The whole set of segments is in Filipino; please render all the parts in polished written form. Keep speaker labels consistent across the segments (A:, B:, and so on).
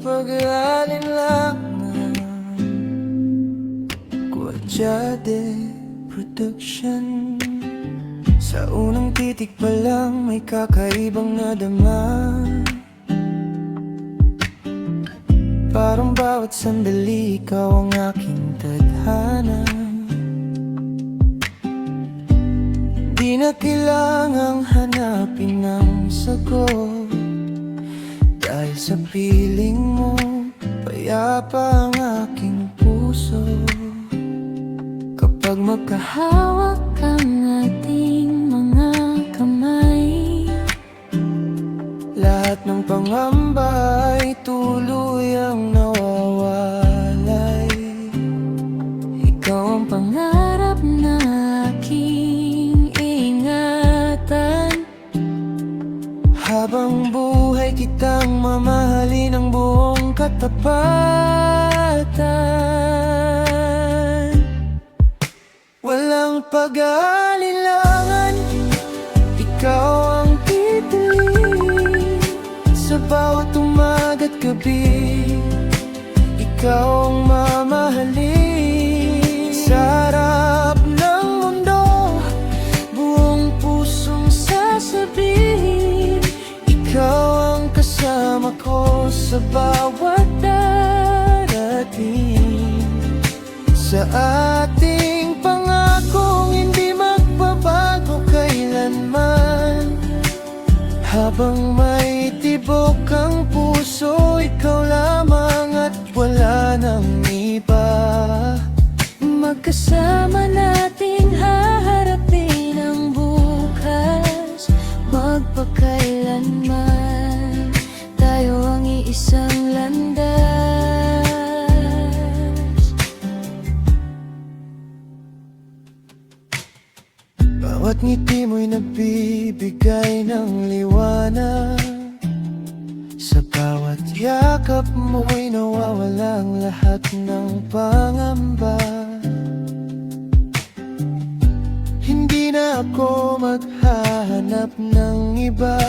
A: pag-aalinlangan. Kuwadyade Production. Sa unang titik pa lang may kakaibang nadama. Parang bawat sandali ikaw ang aking tadhana. Di na kailangang hanapin ang sagot, dahil sa piling mo payapa ang aking puso. Kapag magkahawak ang ating mga kamay, lahat ng pangamba ay tuluyang nawawalay. Ikaw ang pangarap na aking ingatan. Habang buhay kitang mamahalin ng buong katapatan. Walang pag-aalinlangan, ikaw ang pipiliin. Sa bawat umaga't gabi, ikaw ang mamahalin. Sa harap ng mundo, buong pusong sasabihin, ikaw ang kasama ko sa bawat darating. Sa ating pangakong hindi magbabago kailanman. Habang may tibok ang puso, ikaw lamang at wala nang iba. Magkasama nating haharapin ang bukas, magpakailanman. Tayo ang iisang landas. Bawat ngiti mo'y nagbibigay ng liwanag. Sa bawat yakap mo'y nawawala ang lahat ng pangamba. Hindi na ako maghahanap ng iba,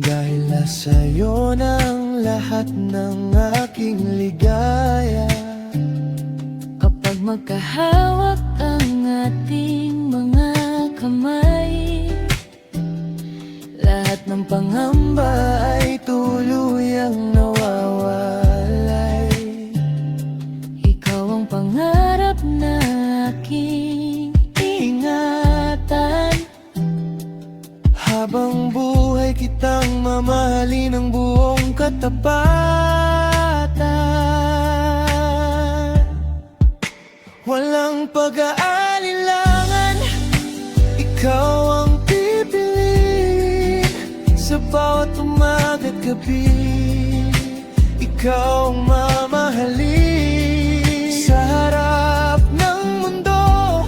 A: dahil nasa'yo ng lahat ng aking ligaya. Kapag magkahawak ang ating mga kamay, lahat ng pangamba ay tuluyang nawawalay. Ikaw ang pangarap na aking ingatan. Habang buhay kitang mamahalin ng buong katapatan. Walang pag-aalinlangan, ikaw ang pipiliin. Sa bawat umaga't gabi, ikaw ang mamahalin. Sa harap ng mundo,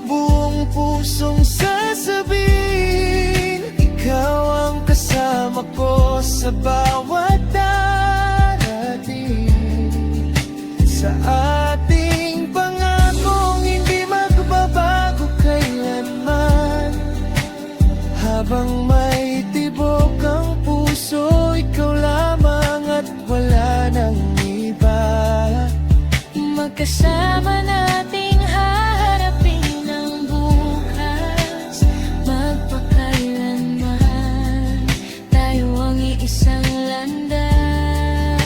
A: buong pusong sasabihin, ikaw ang kasama ko sa bawat darating. Sa ating pangakong hindi magbabago kailanman. Habang may tibok ang puso, ikaw lamang at wala nang iba. Magkasama nating haharapin ang bukas, magpakailanman. Tayo ang iisang landas.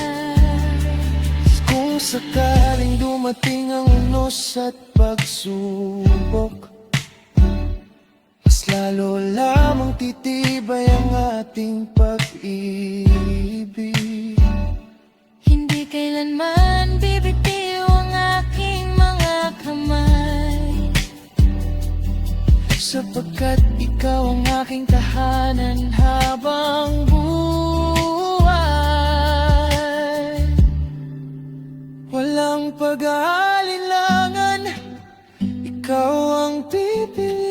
A: Kung sakaling dumating ang unos at pagsubok, mas lalo lamang titibay ang ating pag-ibig. Hindi kailanman bibitiw ang aking mga kamay, sapagkat ikaw ang aking tahanan habang buhay. Walang pag-aalinlangan, ikaw ang pipiliin.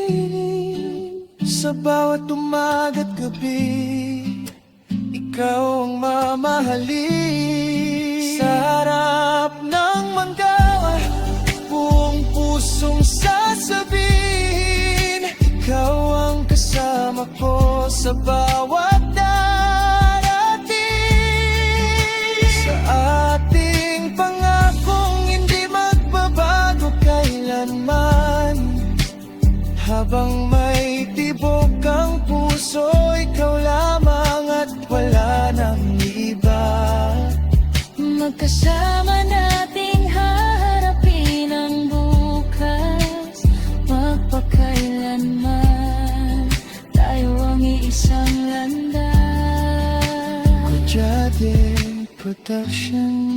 A: Sa bawat umaga't gabi, ikaw ang mamahalin. Sa harap ng manggagawa, buong pusong sasabihin, ikaw ang kasama ko sa bawat darating. Habang may tibok ang puso, ikaw lamang at wala nang iba.
B: Magkasama nating haharapin ang bukas. Magpakailanman tayo ang iisang landas.
A: Kujate Production.